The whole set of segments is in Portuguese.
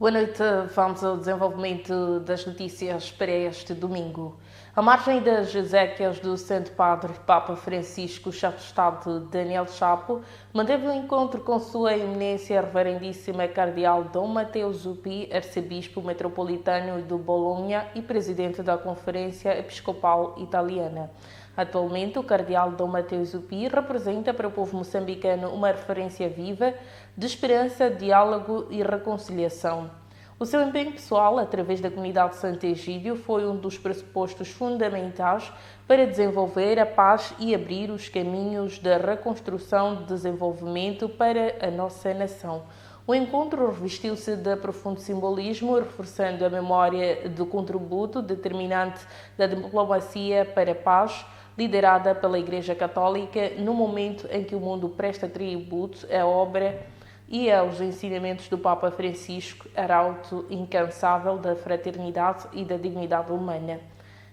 Boa noite, vamos ao desenvolvimento das notícias para este domingo. À margem das exéquias do Santo Padre Papa Francisco, o chefe de Estado Daniel Chapo manteve um encontro com Sua Eminência Reverendíssima Cardeal Dom Matteo Zuppi, arcebispo metropolitano de Bolonha e presidente da Conferência Episcopal Italiana. Atualmente, o cardeal Dom Matteo Zuppi representa para o povo moçambicano uma referência viva de esperança, diálogo e reconciliação. O seu empenho pessoal, através da comunidade de Santo Egídio, foi um dos pressupostos fundamentais para desenvolver a paz e abrir os caminhos da reconstrução e desenvolvimento para a nossa nação. O encontro revestiu-se de profundo simbolismo, reforçando a memória do contributo determinante da diplomacia para a paz, liderada pela Igreja Católica, no momento em que o mundo presta tributo à obra e aos ensinamentos do Papa Francisco, arauto incansável da fraternidade e da dignidade humana.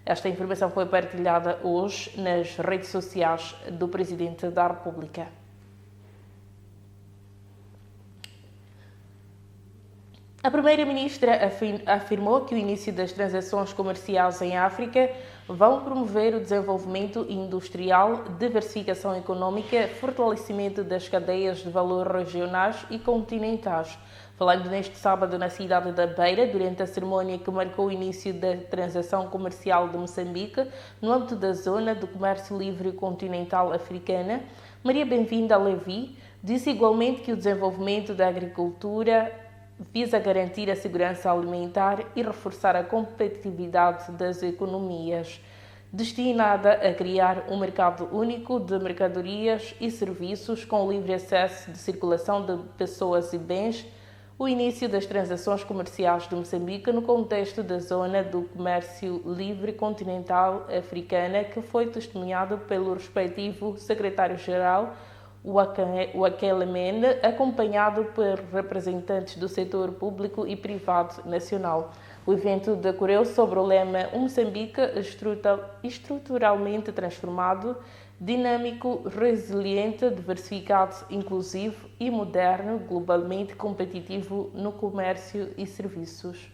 Esta informação foi partilhada hoje nas redes sociais do Presidente da República. A Primeira-Ministra afirmou que o início das transações comerciais em África vão promover o desenvolvimento industrial, diversificação econômica, fortalecimento das cadeias de valor regionais e continentais. Falando neste sábado na cidade da Beira, durante a cerimónia que marcou o início da transação comercial de Moçambique, no âmbito da Zona do Comércio Livre Continental Africana, Maria Bem-vinda Levi disse igualmente que o desenvolvimento da agricultura visa garantir a segurança alimentar e reforçar a competitividade das economias, destinada a criar um mercado único de mercadorias e serviços com livre acesso de circulação de pessoas e bens, o início das transações comerciais de Moçambique no contexto da Zona do Comércio Livre Continental Africana, que foi testemunhado pelo respectivo secretário-geral o Akele Mende, acompanhado por representantes do setor público e privado nacional. O evento decorreu sobre o lema Um Moçambique estruturalmente transformado, dinâmico, resiliente, diversificado, inclusivo e moderno, globalmente competitivo no comércio e serviços.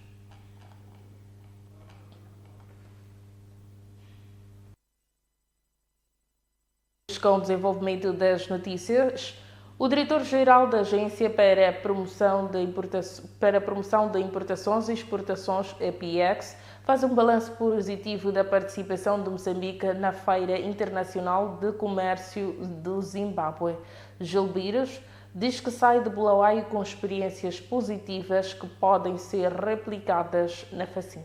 Com o desenvolvimento das notícias, o diretor-geral da Agência para a Promoção de Importações e Exportações, APEX, faz um balanço positivo da participação de Moçambique na Feira Internacional de Comércio do Zimbábue. Gil Biros diz que sai de Bulawaio com experiências positivas que podem ser replicadas na FACIM.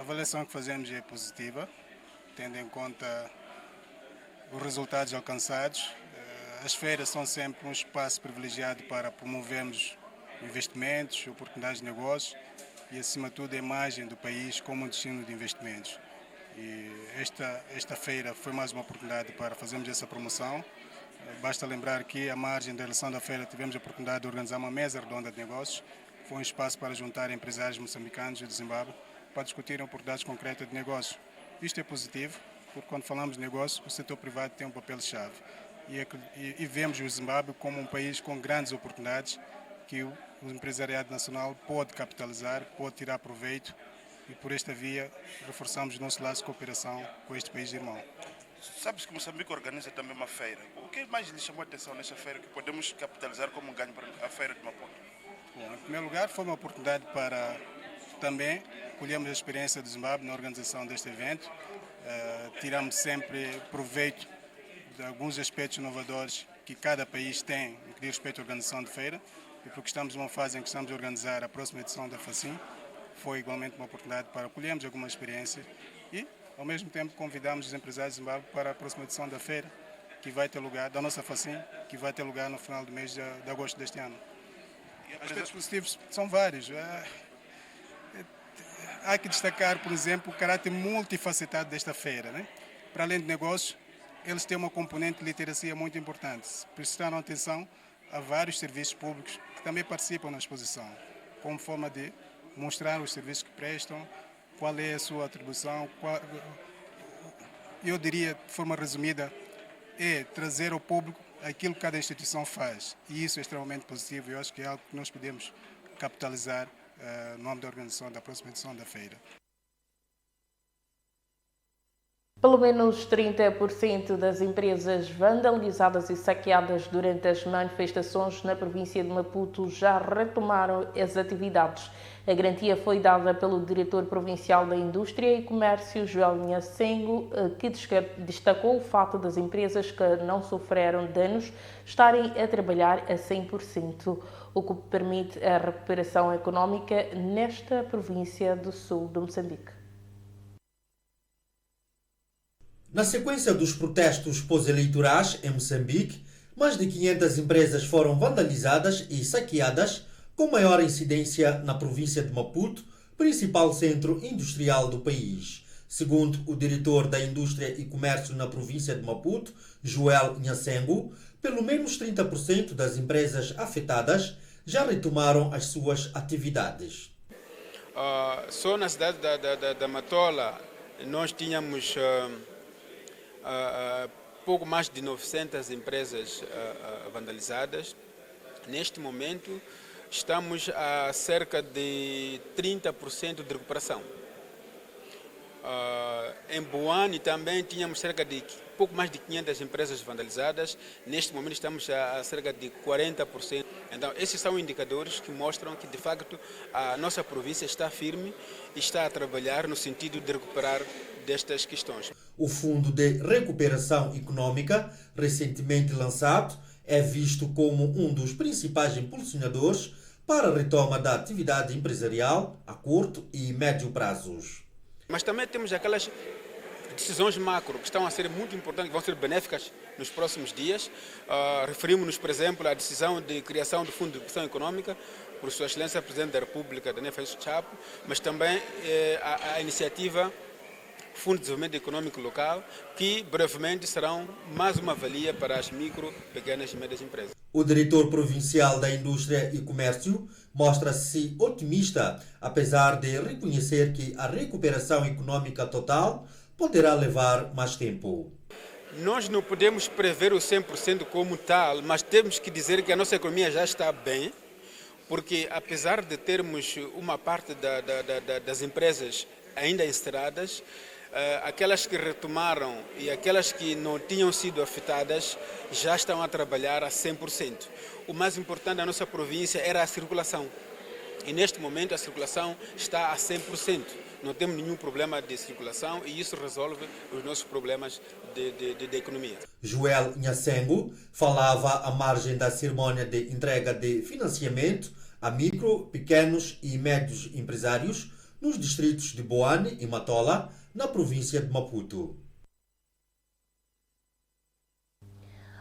A avaliação que fazemos é positiva, tendo em conta os resultados alcançados. As feiras são sempre um espaço privilegiado para promovermos investimentos, oportunidades de negócios e, acima de tudo, a imagem do país como um destino de investimentos. E esta feira foi mais uma oportunidade para fazermos essa promoção. Basta lembrar que, à margem da realização da feira, tivemos a oportunidade de organizar uma mesa redonda de negócios. Foi um espaço para juntar empresários moçambicanos e do Zimbábue para discutirem oportunidades concretas de negócio. Isto é positivo, porque quando falamos de negócio, o setor privado tem um papel-chave. E vemos o Zimbábue como um país com grandes oportunidades que o empresariado nacional pode capitalizar, pode tirar proveito e, por esta via, reforçamos o nosso laço de cooperação com este país irmão. Sabes que Moçambique organiza também uma feira. O que mais lhe chamou a atenção nesta feira que podemos capitalizar como um ganho para a feira de Maputo? Bom, em primeiro lugar, foi uma oportunidade para também colhermos a experiência do Zimbábue na organização deste evento. Tiramos sempre proveito de alguns aspectos inovadores que cada país tem no que diz respeito à organização de feira, e porque estamos numa fase em que estamos a organizar a próxima edição da FACIM, foi igualmente uma oportunidade para colhermos algumas experiências e, ao mesmo tempo, convidamos os empresários de Zimbábue para a próxima edição da feira, que vai ter lugar, da nossa FACIM, que vai ter lugar no final do mês de agosto deste ano. Aspectos positivos são vários. Há que destacar, por exemplo, o caráter multifacetado desta feira, né? Para além de negócios, eles têm uma componente de literacia muito importante. Prestaram atenção a vários serviços públicos que também participam na exposição, como forma de mostrar os serviços que prestam, qual é a sua atribuição, eu diria, de forma resumida, é trazer ao público aquilo que cada instituição faz. E isso é extremamente positivo e eu acho que é algo que nós podemos capitalizar o nome da organização da próxima edição da feira. Pelo menos 30% das empresas vandalizadas e saqueadas durante as manifestações na província de Maputo já retomaram as atividades. A garantia foi dada pelo diretor provincial da Indústria e Comércio, Joel Nhacengo, que destacou o fato das empresas que não sofreram danos estarem a trabalhar a 100%, o que permite a recuperação económica nesta província do sul de Moçambique. Na sequência dos protestos pós-eleitorais em Moçambique, mais de 500 empresas foram vandalizadas e saqueadas, com maior incidência na província de Maputo, principal centro industrial do país. Segundo o diretor da Indústria e Comércio na província de Maputo, Joel Nhacengo, pelo menos 30% das empresas afetadas já retomaram as suas atividades. Só na cidade da Matola nós tínhamos pouco mais de 900 empresas vandalizadas. Neste momento estamos a cerca de 30% de recuperação. Em Boane também tínhamos cerca de pouco mais de 500 empresas vandalizadas. Neste momento estamos a cerca de 40%. Então, esses são indicadores que mostram que, de facto, a nossa província está firme e está a trabalhar no sentido de recuperar destas questões. O Fundo de Recuperação Econômica, recentemente lançado, é visto como um dos principais impulsionadores para a retoma da atividade empresarial a curto e médio prazos. Mas também temos aquelas decisões macro que estão a ser muito importantes, que vão ser benéficas nos próximos dias. Referimos-nos, por exemplo, à decisão de criação do Fundo de Recuperação Econômica, por Sua Excelência Presidente da República, Daniel Francisco Chapo, mas também a iniciativa Fundo de Desenvolvimento Econômico Local, que brevemente serão mais uma valia para as micro, pequenas e médias empresas. O diretor provincial da Indústria e Comércio mostra-se otimista, apesar de reconhecer que a recuperação econômica total poderá levar mais tempo. Nós não podemos prever o 100% como tal, mas temos que dizer que a nossa economia já está bem, porque apesar de termos uma parte das empresas ainda encerradas, aquelas que retomaram e aquelas que não tinham sido afetadas já estão a trabalhar a 100%. O mais importante da nossa província era a circulação. E neste momento a circulação está a 100%. Não temos nenhum problema de circulação e isso resolve os nossos problemas de economia. Joel Nhacengo falava à margem da cerimônia de entrega de financiamento a micro, pequenos e médios empresários nos distritos de Boane e Matola, na província de Maputo.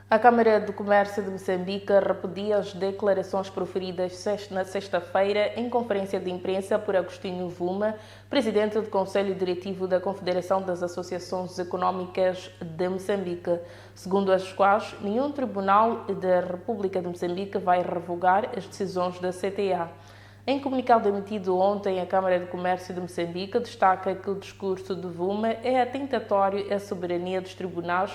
A Câmara de Comércio de Moçambique repudia as declarações proferidas na sexta-feira em conferência de imprensa por Agostinho Vuma, presidente do Conselho Diretivo da Confederação das Associações Económicas de Moçambique, segundo as quais nenhum tribunal da República de Moçambique vai revogar as decisões da CTA. Em comunicado emitido ontem, a Câmara de Comércio de Moçambique destaca que o discurso de Vuma é atentatório à soberania dos tribunais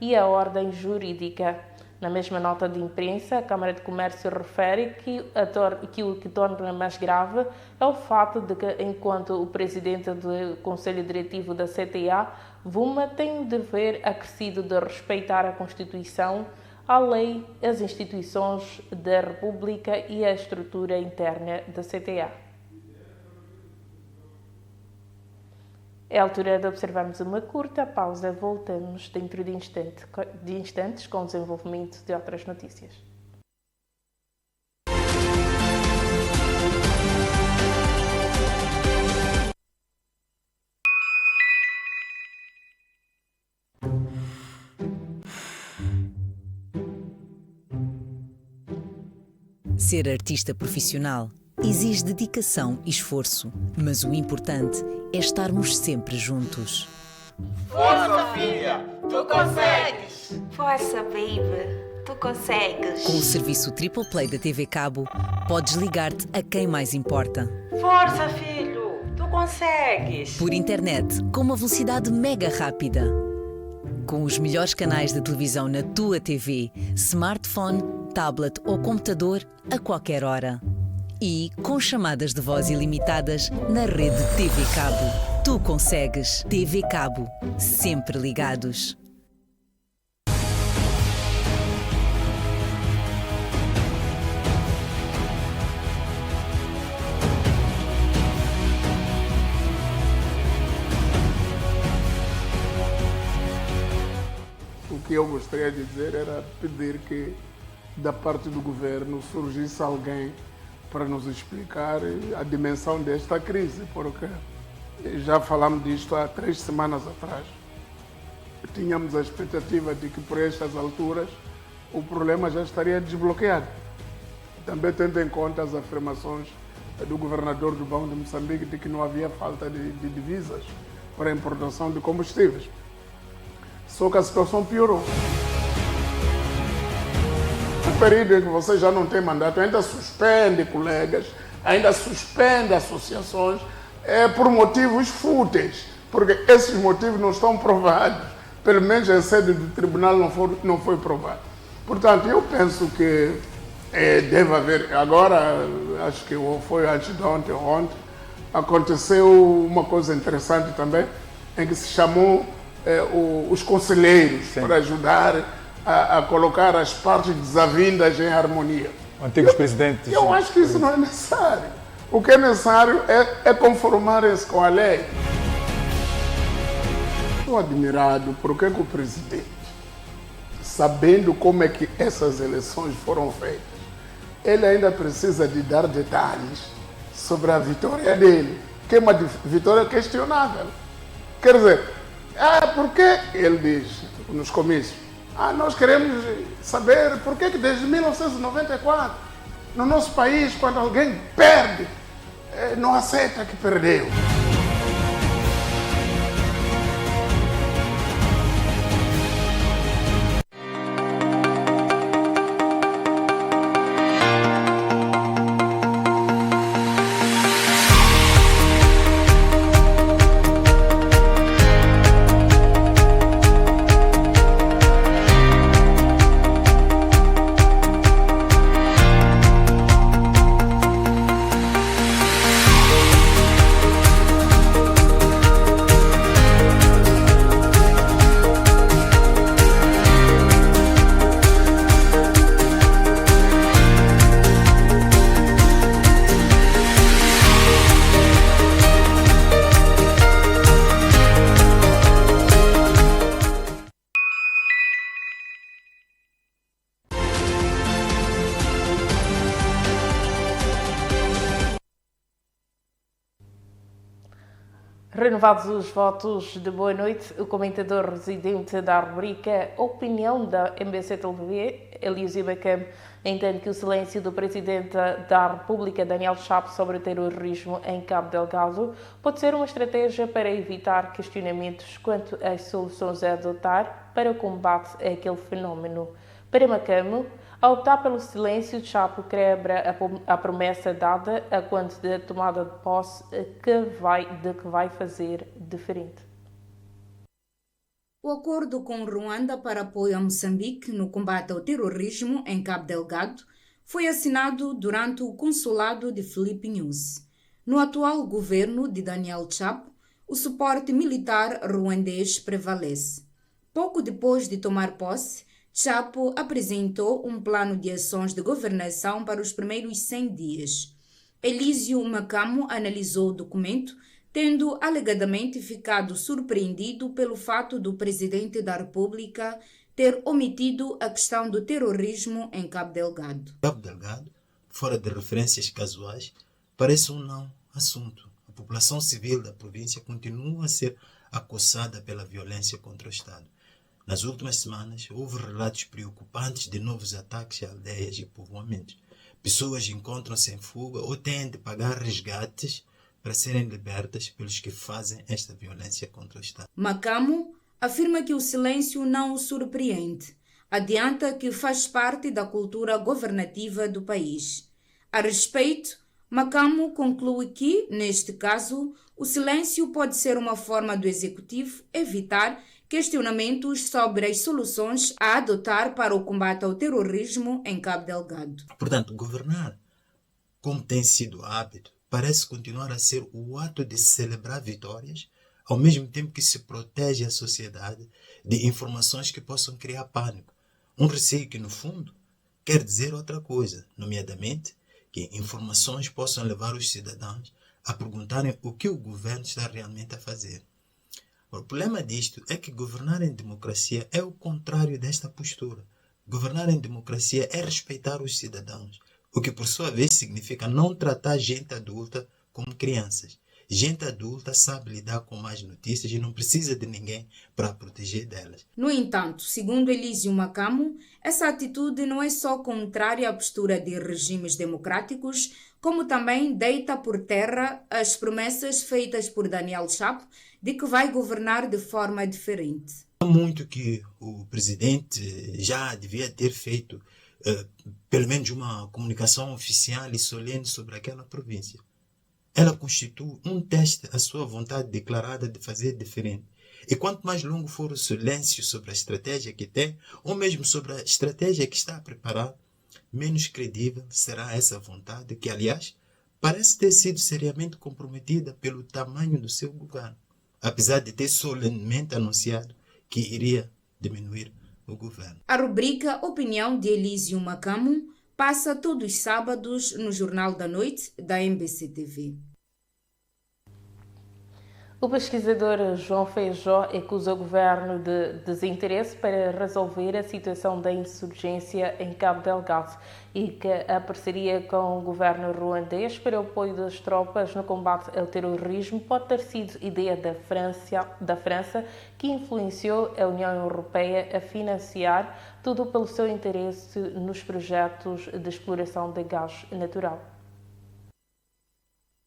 e à ordem jurídica. Na mesma nota de imprensa, a Câmara de Comércio refere que o que torna mais grave é o fato de que, enquanto o presidente do Conselho Diretivo da CTA, Vuma tem o dever acrescido de respeitar a Constituição, a lei, as instituições da República e a estrutura interna da CTA. É a altura de observarmos uma curta pausa. Voltamos dentro de instantes com o desenvolvimento de outras notícias. Ser artista profissional exige dedicação e esforço, mas o importante é estarmos sempre juntos. Força, filha! Tu consegues! Força, baby! Tu consegues! Com o serviço Triple Play da TV Cabo, podes ligar-te a quem mais importa. Força, filho! Tu consegues! Por internet, com uma velocidade mega rápida. Com os melhores canais de televisão na tua TV, smartphone, tablet ou computador a qualquer hora. e com chamadas de voz ilimitadas na rede TV Cabo. Tu consegues. TV Cabo. Sempre ligados. O que eu gostaria de dizer era pedir que, da parte do governo, surgisse alguém para nos explicar a dimensão desta crise, porque já falamos disto há 3 semanas atrás. Tínhamos a expectativa de que, por estas alturas, o problema já estaria desbloqueado. Também tendo em conta as afirmações do governador do Banco de Moçambique de que não havia falta de divisas para a importação de combustíveis. Só que a situação piorou. No período em que você já não tem mandato, ainda suspende colegas, ainda suspende associações, por motivos fúteis, porque esses motivos não estão provados, pelo menos em sede do tribunal não foi provado. Portanto, eu penso que deve haver, agora, acho que foi antes de ontem, aconteceu uma coisa interessante também, em que se chamou os conselheiros para ajudar a colocar as partes desavindas em harmonia. Antigos presidentes. Eu acho que isso não é necessário. O que é necessário é conformarem-se com a lei. Estou admirado por que o presidente, sabendo como é que essas eleições foram feitas, ele ainda precisa de dar detalhes sobre a vitória dele, que é uma vitória questionável. Quer dizer, por que ele diz nos comícios? Nós queremos saber por que desde 1994, no nosso país, quando alguém perde, não aceita que perdeu. Renovados os votos de boa noite, o comentador residente da rubrica Opinião da MBC TV, Elísio Macam, entende que o silêncio do Presidente da República, Daniel Chapo, sobre o terrorismo em Cabo Delgado pode ser uma estratégia para evitar questionamentos quanto às soluções a adotar para o combate àquele fenómeno. Para Macam, ao optar pelo silêncio, Chapo quebra a promessa dada a quanto da tomada de posse de que vai fazer diferente. O acordo com Ruanda para apoio a Moçambique no combate ao terrorismo em Cabo Delgado foi assinado durante o consulado de Filipe Nyusi. No atual governo de Daniel Chapo, o suporte militar ruandês prevalece. Pouco depois de tomar posse, Chapo apresentou um plano de ações de governação para os primeiros 100 dias. Elísio Macamo analisou o documento, tendo alegadamente ficado surpreendido pelo fato do Presidente da República ter omitido a questão do terrorismo em Cabo Delgado. Cabo Delgado, fora de referências casuais, parece um não assunto. A população civil da província continua a ser acossada pela violência contra o Estado. Nas últimas semanas, houve relatos preocupantes de novos ataques a aldeias e povoamentos. Pessoas encontram-se em fuga ou têm de pagar resgates para serem libertas pelos que fazem esta violência contra o Estado. Macamo afirma que o silêncio não o surpreende. Adianta que faz parte da cultura governativa do país. A respeito, Macamo conclui que, neste caso, o silêncio pode ser uma forma do Executivo evitar questionamentos sobre as soluções a adotar para o combate ao terrorismo em Cabo Delgado. Portanto, governar como tem sido hábito, parece continuar a ser o ato de celebrar vitórias, ao mesmo tempo que se protege a sociedade de informações que possam criar pânico. Um receio que, no fundo, quer dizer outra coisa, nomeadamente que informações possam levar os cidadãos a perguntarem o que o governo está realmente a fazer. O problema disto é que governar em democracia é o contrário desta postura. Governar em democracia é respeitar os cidadãos, o que por sua vez significa não tratar gente adulta como crianças. Gente adulta sabe lidar com más notícias e não precisa de ninguém para proteger delas. No entanto, segundo Elísio Macamo, essa atitude não é só contrária à postura de regimes democráticos, como também deita por terra as promessas feitas por Daniel Chapo de que vai governar de forma diferente. Há muito que o presidente já devia ter feito, pelo menos uma comunicação oficial e solene sobre aquela província. Ela constitui um teste à sua vontade declarada de fazer diferente. E quanto mais longo for o silêncio sobre a estratégia que tem, ou mesmo sobre a estratégia que está a preparar, menos credível será essa vontade que, aliás, parece ter sido seriamente comprometida pelo tamanho do seu governo, apesar de ter solenemente anunciado que iria diminuir o governo. A rubrica Opinião de Elísio Macamo passa todos os sábados no Jornal da Noite da MBC TV. O pesquisador João Feijó acusa o governo de desinteresse para resolver a situação da insurgência em Cabo Delgado e que a parceria com o governo ruandês para o apoio das tropas no combate ao terrorismo pode ter sido ideia da França, que influenciou a União Europeia a financiar tudo pelo seu interesse nos projetos de exploração de gás natural.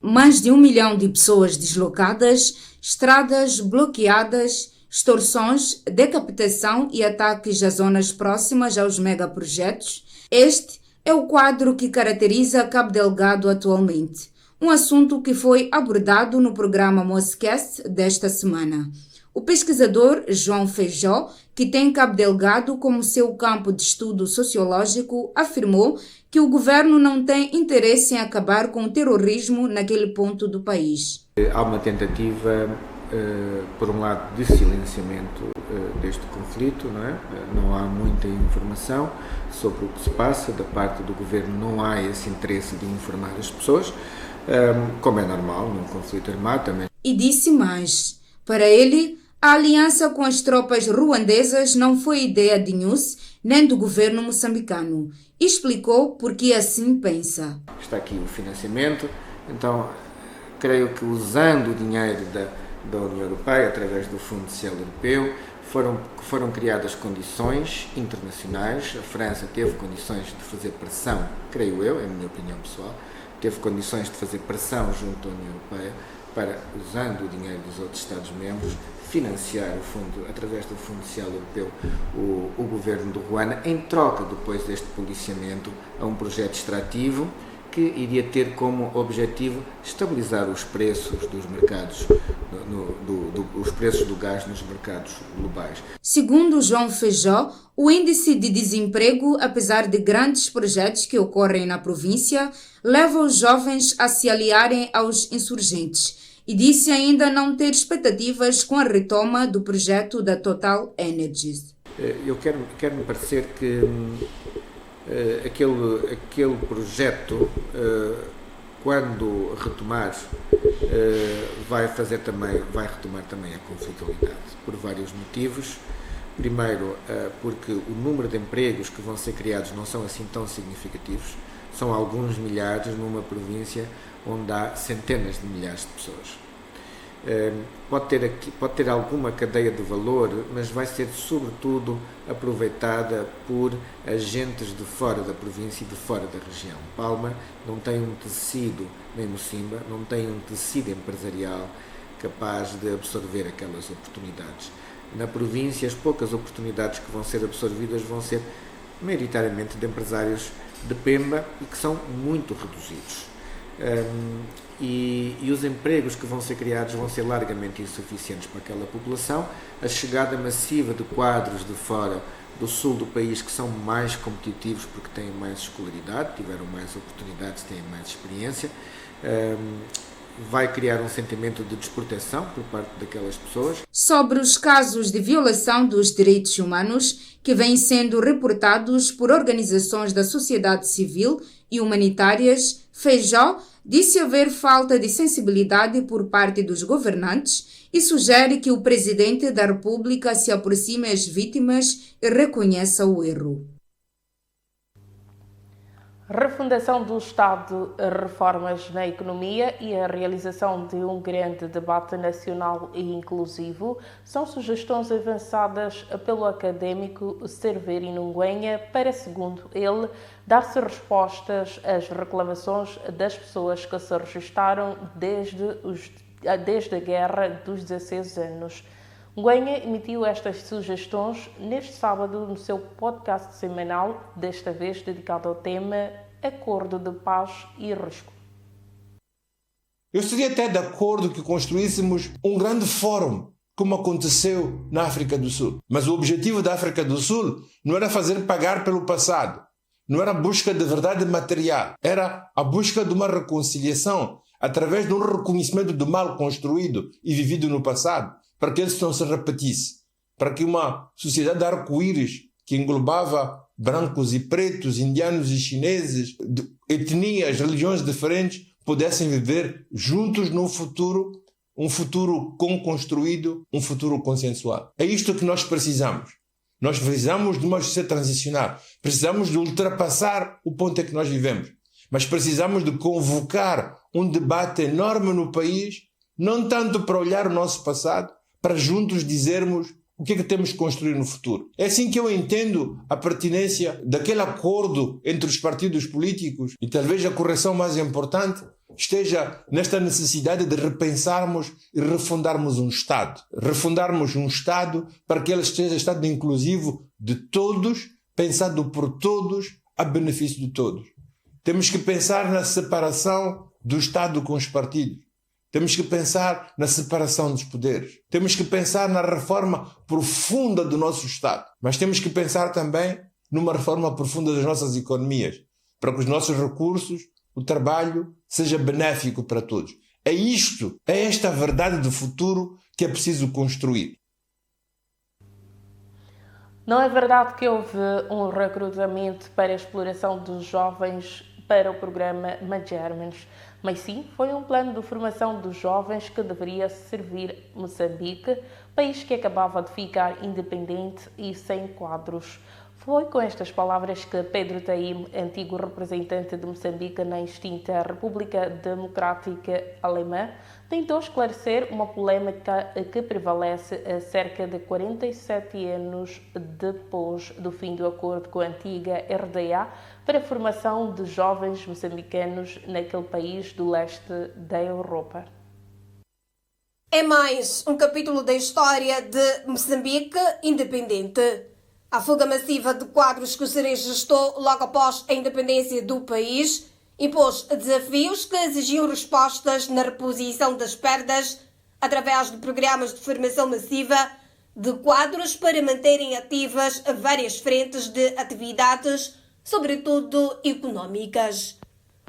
Mais de 1 milhão de pessoas deslocadas, estradas bloqueadas, extorsões, decapitação e ataques às zonas próximas aos megaprojetos. Este é o quadro que caracteriza Cabo Delgado atualmente. Um assunto que foi abordado no programa Moscast desta semana. O pesquisador João Feijó, que tem Cabo Delgado como seu campo de estudo sociológico, afirmou que o governo não tem interesse em acabar com o terrorismo naquele ponto do país. Há uma tentativa, por um lado, de silenciamento deste conflito, não é? Não há muita informação sobre o que se passa, da parte do governo não há esse interesse de informar as pessoas, como é normal num conflito armado também. E disse mais, para ele, a aliança com as tropas ruandesas não foi ideia de Nunes nem do governo moçambicano. Explicou por que assim pensa. Está aqui o financiamento, então creio que usando o dinheiro da União Europeia, através do Fundo Social Europeu, foram criadas condições internacionais. A França teve condições de fazer pressão, creio eu, é a minha opinião pessoal, teve condições de fazer pressão junto à União Europeia para, usando o dinheiro dos outros Estados-membros, financiar o fundo, através do Fundo Social Europeu, o governo do Ruanda, em troca depois deste policiamento a um projeto extrativo que iria ter como objetivo estabilizar os preços dos mercados, os preços do gás nos mercados globais. Segundo João Feijó, o índice de desemprego, apesar de grandes projetos que ocorrem na província, leva os jovens a se aliarem aos insurgentes. E disse ainda não ter expectativas com a retoma do projeto da Total Energies. Eu quero-me parecer que aquele projeto, quando retomar, vai retomar também a conflitualidade, por vários motivos. Primeiro, porque o número de empregos que vão ser criados não são assim tão significativos, são alguns milhares numa província onde há centenas de milhares de pessoas. Pode ter alguma cadeia de valor, mas vai ser sobretudo aproveitada por agentes de fora da província e de fora da região. Palma não tem um tecido, nem Mocimba, não tem um tecido empresarial capaz de absorver aquelas oportunidades. Na província, as poucas oportunidades que vão ser absorvidas vão ser maioritariamente de empresários de Pemba e que são muito reduzidos. E os empregos que vão ser criados vão ser largamente insuficientes para aquela população. A chegada massiva de quadros de fora do sul do país que são mais competitivos porque têm mais escolaridade, tiveram mais oportunidades, têm mais experiência. Vai criar um sentimento de desproteção por parte daquelas pessoas. Sobre os casos de violação dos direitos humanos que vêm sendo reportados por organizações da sociedade civil e humanitárias, Feijó disse haver falta de sensibilidade por parte dos governantes e sugere que o presidente da República se aproxime às vítimas e reconheça o erro. Refundação do Estado, reformas na economia e a realização de um grande debate nacional e inclusivo são sugestões avançadas pelo académico Severino Ngüenya para, segundo ele, dar-se respostas às reclamações das pessoas que se registaram desde a Guerra dos 16 anos. Ngüenya emitiu estas sugestões neste sábado no seu podcast semanal, desta vez dedicado ao tema Acordo de Paz e Risco. Eu estaria até de acordo que construíssemos um grande fórum, como aconteceu na África do Sul. Mas o objetivo da África do Sul não era fazer pagar pelo passado, não era a busca de verdade material, era a busca de uma reconciliação através de um reconhecimento do mal construído e vivido no passado, para que isso não se repetisse, para que uma sociedade de arco-íris que englobava brancos e pretos, indianos e chineses, etnias, religiões diferentes, pudessem viver juntos num futuro, um futuro co-construído, um futuro consensual. É isto que nós precisamos. Nós precisamos de uma sociedade transicional, precisamos de ultrapassar o ponto em que nós vivemos, mas precisamos de convocar um debate enorme no país, não tanto para olhar o nosso passado, para juntos dizermos o que é que temos que construir no futuro. É assim que eu entendo a pertinência daquele acordo entre os partidos políticos e talvez a correção mais importante esteja nesta necessidade de repensarmos e refundarmos um Estado. Refundarmos um Estado para que ele esteja Estado inclusivo de todos, pensado por todos, a benefício de todos. Temos que pensar na separação do Estado com os partidos. Temos que pensar na separação dos poderes. Temos que pensar na reforma profunda do nosso Estado. Mas temos que pensar também numa reforma profunda das nossas economias, para que os nossos recursos, o trabalho, seja benéfico para todos. É esta a verdade do futuro que é preciso construir. Não é verdade que houve um recrutamento para a exploração dos jovens para o programa Magermans, mas sim foi um plano de formação dos jovens que deveria servir Moçambique, país que acabava de ficar independente e sem quadros. Foi com estas palavras que Pedro Taim, antigo representante de Moçambique na extinta República Democrática Alemã, tentou esclarecer uma polêmica que prevalece há cerca de 47 anos depois do fim do acordo com a antiga RDA para a formação de jovens moçambicanos naquele país do leste da Europa. É mais um capítulo da história de Moçambique independente. A fuga massiva de quadros que se registrou logo após a independência do país impôs desafios que exigiam respostas na reposição das perdas através de programas de formação massiva de quadros para manterem ativas várias frentes de atividades, sobretudo económicas.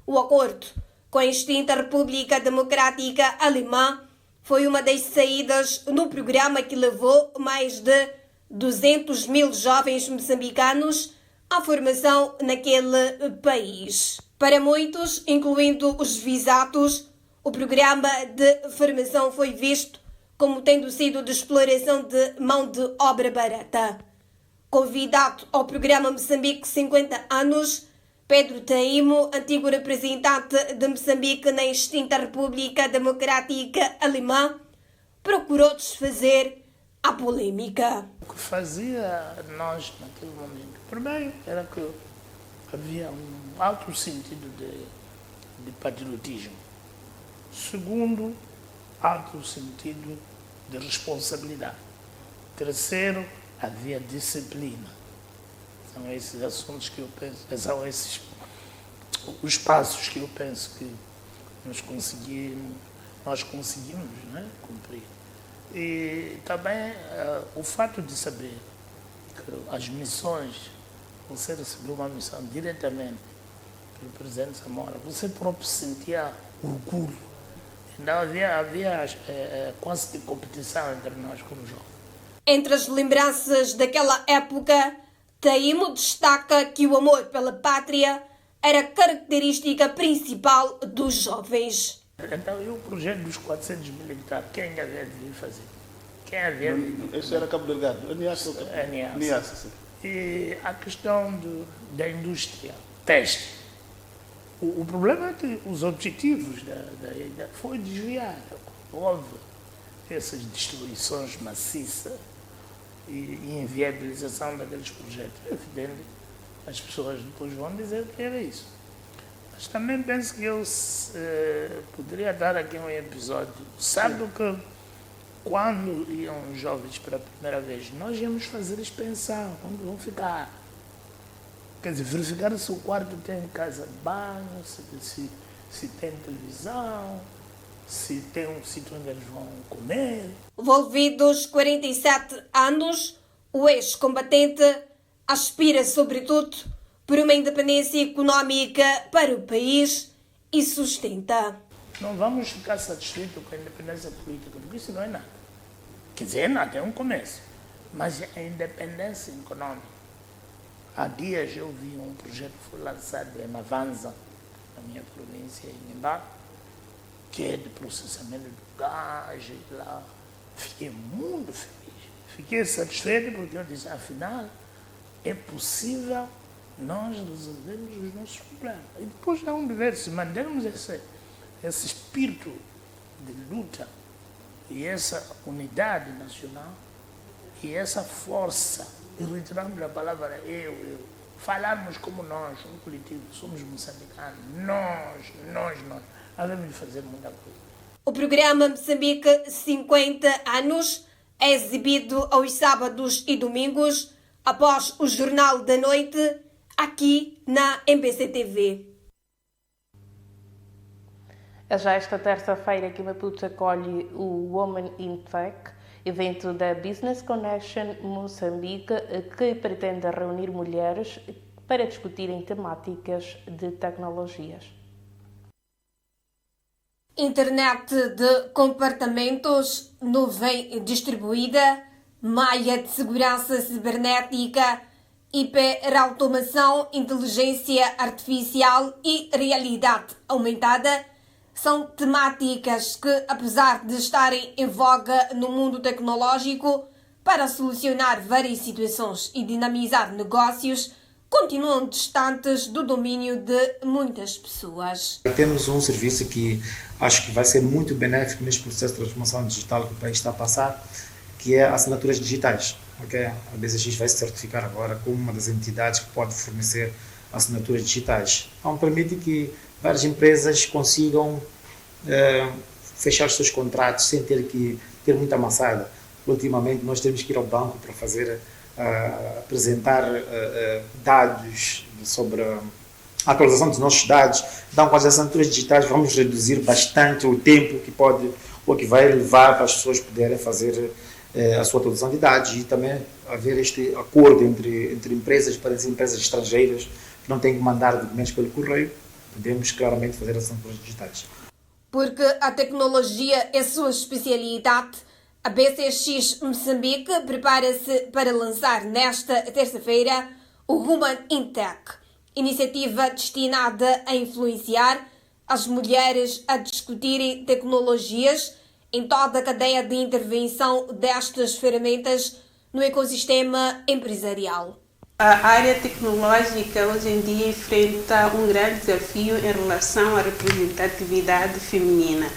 O acordo com a extinta República Democrática Alemã foi uma das saídas no programa que levou mais de 200 mil jovens moçambicanos à formação naquele país. Para muitos, incluindo os visados, o programa de formação foi visto como tendo sido de exploração de mão de obra barata. Convidado ao programa Moçambique 50 anos, Pedro Taimo, antigo representante de Moçambique na extinta República Democrática Alemã, procurou desfazer a polêmica. O que fazia nós naquele momento, primeiro, era que havia um alto sentido de patriotismo. Segundo, alto sentido de responsabilidade. Terceiro, havia disciplina. São esses assuntos que eu penso, são esses os passos que eu penso que nós conseguimos, né, cumprir. E também o fato de saber que as missões, você recebeu uma missão diretamente pelo presidente Samora, você próprio sentia orgulho. Então havia quase que competição entre nós como jovens. Entre as lembranças daquela época, Taimo destaca que o amor pela pátria era a característica principal dos jovens. Então, e o projeto dos 400 mil hectares, quem havia de vir fazer? Quem havia de vir? Isso era Cabo Delgado, Niassa. E a questão da indústria têxtil. O problema é que os objetivos da foi desviado. Houve essas destruições maciças e inviabilização daqueles projetos. É evidente, as pessoas depois vão dizer que era isso. Mas também penso que eu poderia dar aqui um episódio. Sabe que quando iam os jovens pela primeira vez, nós íamos fazer expensão, onde vão ficar. Quer dizer, verificar se o quarto tem casa de banho, se tem televisão, se tem um sítio onde eles vão comer. Envolvidos 47 anos, o ex-combatente aspira, sobretudo, por uma independência económica para o país e sustenta. Não vamos ficar satisfeitos com a independência política, porque isso não é nada. Quer dizer, é nada, é um começo. Mas a independência econômica. Há dias eu vi um projeto que foi lançado em Mavanza, na minha província, em Nimba, que é de processamento do gás e lá. Fiquei muito feliz. Fiquei satisfeito porque eu disse, afinal, é possível nós resolvermos os nossos problemas. E depois é um dever, se mantermos esse espírito de luta e essa unidade nacional e essa força, e retiramos a palavra eu, falarmos como nós, um coletivo, somos moçambicanos, nós, havemos de fazer muita coisa. O programa Moçambique 50 anos é exibido aos sábados e domingos, após o Jornal da Noite, aqui na MBC TV. Já esta terça-feira que Maputo acolhe o Women in Tech, evento da Business Connection Moçambique, que pretende reunir mulheres para discutirem temáticas de tecnologias. Internet de compartimentos, nuvem distribuída, malha de segurança cibernética, hiperautomação, inteligência artificial e realidade aumentada são temáticas que, apesar de estarem em voga no mundo tecnológico para solucionar várias situações e dinamizar negócios, continuam distantes do domínio de muitas pessoas. Temos um serviço que acho que vai ser muito benéfico neste processo de transformação digital que o país está a passar, que é assinaturas digitais. Okay? A BCX vai se certificar agora como uma das entidades que pode fornecer assinaturas digitais. Então, permite que várias empresas consigam fechar os seus contratos sem ter que ter muita amassada. Ultimamente, nós temos que ir ao banco para fazer apresentar dados sobre a atualização dos nossos dados. Então, com as assinaturas digitais, vamos reduzir bastante o tempo que vai levar para as pessoas poderem fazer a sua atualização de dados e também haver este acordo entre empresas, para as empresas estrangeiras que não têm que mandar documentos pelo correio. Podemos claramente fazer assinaturas digitais. Porque a tecnologia é sua especialidade, a BCX Moçambique prepara-se para lançar nesta terça-feira o Women in Tech, iniciativa destinada a influenciar as mulheres a discutirem tecnologias em toda a cadeia de intervenção destas ferramentas no ecossistema empresarial. A área tecnológica hoje em dia enfrenta um grande desafio em relação à representatividade feminina.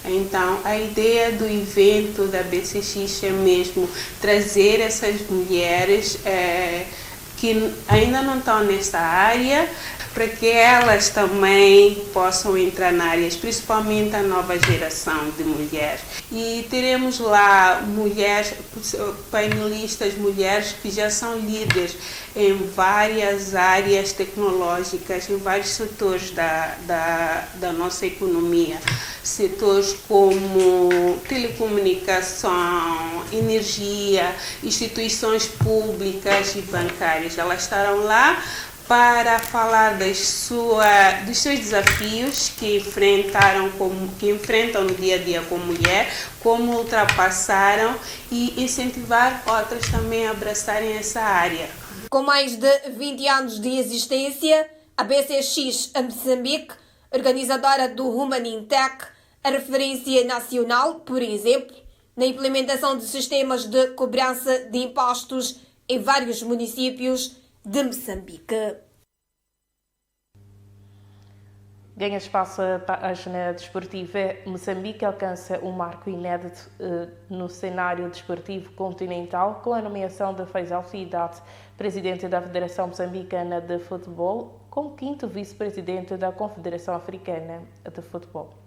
Então, a ideia do evento da BCX é mesmo trazer essas mulheres que ainda não estão nesta área, para que elas também possam entrar na área, principalmente a nova geração de mulheres. E teremos lá mulheres, painelistas mulheres que já são líderes em várias áreas tecnológicas, em vários setores da nossa economia. Setores como telecomunicação, energia, instituições públicas e bancárias. Elas estarão lá para falar dos seus desafios que enfrentam no dia a dia como mulher, como ultrapassaram e incentivar outras também a abraçarem essa área. Com mais de 20 anos de existência, a BCX Moçambique, organizadora do Humanintech, a referência nacional, por exemplo, na implementação de sistemas de cobrança de impostos em vários municípios de Moçambique. Ganha espaço a página desportiva. Moçambique alcança um marco inédito no cenário desportivo continental com a nomeação de Faisal Cidade, presidente da Federação Moçambicana de Futebol, como quinto vice-presidente da Confederação Africana de Futebol.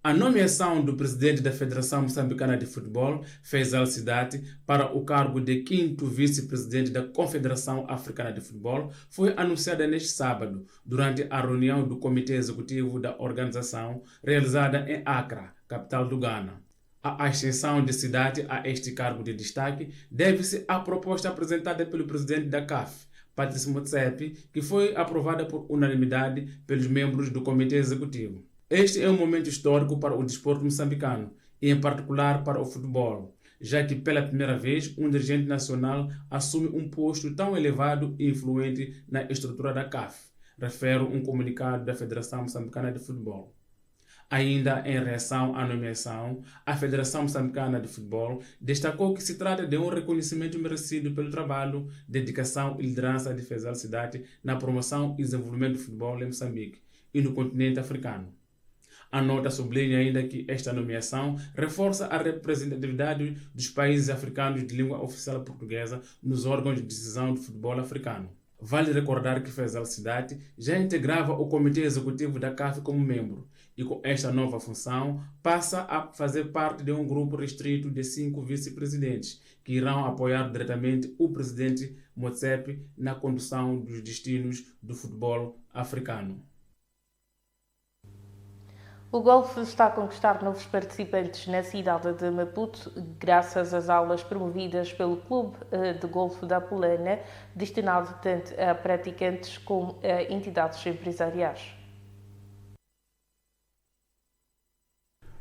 A nomeação do presidente da Federação Moçambicana de Futebol, Faisal Cidade, para o cargo de quinto vice-presidente da Confederação Africana de Futebol foi anunciada neste sábado, durante a reunião do Comitê Executivo da organização, realizada em Accra, capital do Ghana. A ascensão de Cidade a este cargo de destaque deve-se à proposta apresentada pelo presidente da CAF, Patrice Motsepe, que foi aprovada por unanimidade pelos membros do Comitê Executivo. Este é um momento histórico para o desporto moçambicano e, em particular, para o futebol, já que pela primeira vez um dirigente nacional assume um posto tão elevado e influente na estrutura da CAF, refere um comunicado da Federação Moçambicana de Futebol. Ainda em reação à nomeação, a Federação Moçambicana de Futebol destacou que se trata de um reconhecimento merecido pelo trabalho, dedicação e liderança de Faisal Cidade na promoção e desenvolvimento do futebol em Moçambique e no continente africano. A nota sublinha ainda que esta nomeação reforça a representatividade dos países africanos de língua oficial portuguesa nos órgãos de decisão do futebol africano. Vale recordar que Faisal Cidade já integrava o Comitê Executivo da CAF como membro e, com esta nova função, passa a fazer parte de um grupo restrito de 5 vice-presidentes que irão apoiar diretamente o presidente Motsepe na condução dos destinos do futebol africano. O golfe está a conquistar novos participantes na cidade de Maputo, graças às aulas promovidas pelo Clube de Golfe da Polana, destinado tanto a praticantes como a entidades empresariais.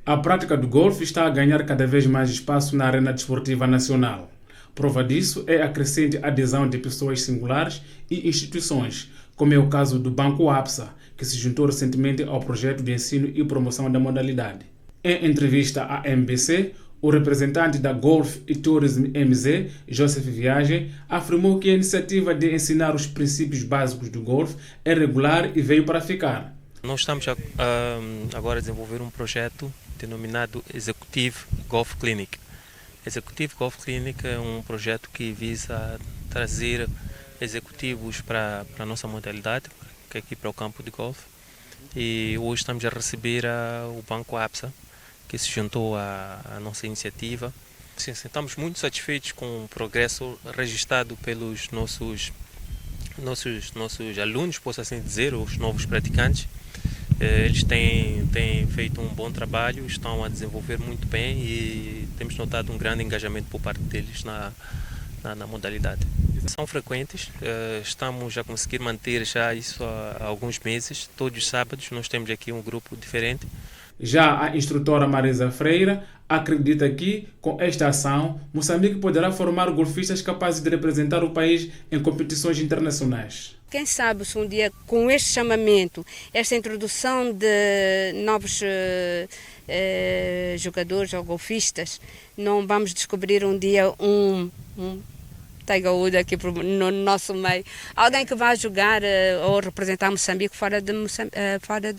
A prática do golfe está a ganhar cada vez mais espaço na arena desportiva nacional. Prova disso é a crescente adesão de pessoas singulares e instituições, como é o caso do Banco APSA, que se juntou recentemente ao projeto de ensino e promoção da modalidade. Em entrevista à MBC, o representante da Golf e Tourism MZ, Joseph Viagem, afirmou que a iniciativa de ensinar os princípios básicos do golfe é regular e veio para ficar. Nós estamos agora a desenvolver um projeto denominado Executive Golf Clinic. Executive Golf Clinic é um projeto que visa trazer executivos para a nossa modalidade, que é aqui para o campo de golfe. E hoje estamos a receber o Banco APSA, que se juntou à nossa iniciativa. Sim, estamos muito satisfeitos com o progresso registrado pelos nossos alunos, posso assim dizer, os novos praticantes. Eles têm feito um bom trabalho, estão a desenvolver muito bem e temos notado um grande engajamento por parte deles na modalidade. São frequentes, estamos a conseguir manter já isso há alguns meses. Todos os sábados nós temos aqui um grupo diferente. Já a instrutora Marisa Freira acredita que, com esta ação, Moçambique poderá formar golfistas capazes de representar o país em competições internacionais. Quem sabe se um dia, com este chamamento, esta introdução de novos jogadores ou golfistas, não vamos descobrir um dia um Tiger Woods aqui no nosso meio. Alguém que vai jogar ou representar Moçambique fora de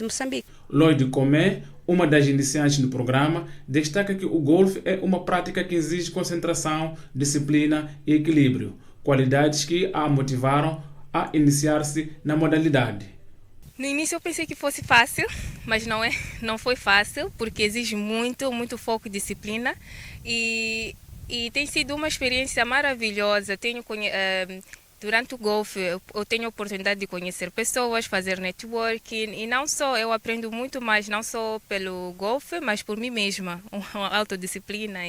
Moçambique. Lloyd Comé, uma das iniciantes do programa, destaca que o golfe é uma prática que exige concentração, disciplina e equilíbrio, qualidades que a motivaram a iniciar-se na modalidade. No início eu pensei que fosse fácil, mas não foi fácil, porque exige muito foco e disciplina. E tem sido uma experiência maravilhosa. Durante o golfe eu tenho a oportunidade de conhecer pessoas, fazer networking, e não só, eu aprendo muito mais, não só pelo golfe, mas por mim mesma, uma autodisciplina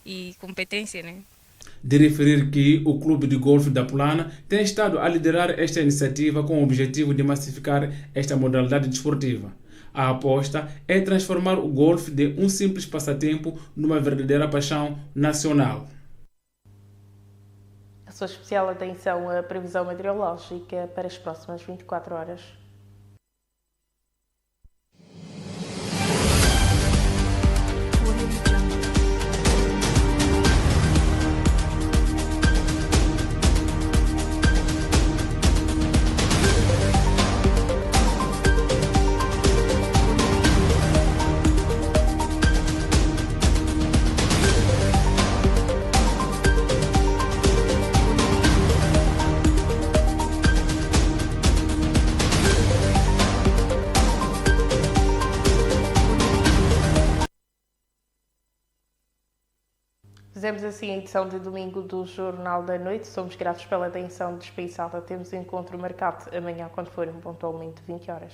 e competência, né? De referir que o Clube de Golfe da Plana tem estado a liderar esta iniciativa com o objetivo de massificar esta modalidade desportiva. A aposta é transformar o golfe de um simples passatempo numa verdadeira paixão nacional. A sua especial atenção à previsão meteorológica para as próximas 24 horas. Fizemos assim a edição de domingo do Jornal da Noite. Somos gratos pela atenção dispensada. Temos encontro marcado amanhã, quando forem pontualmente 20 horas.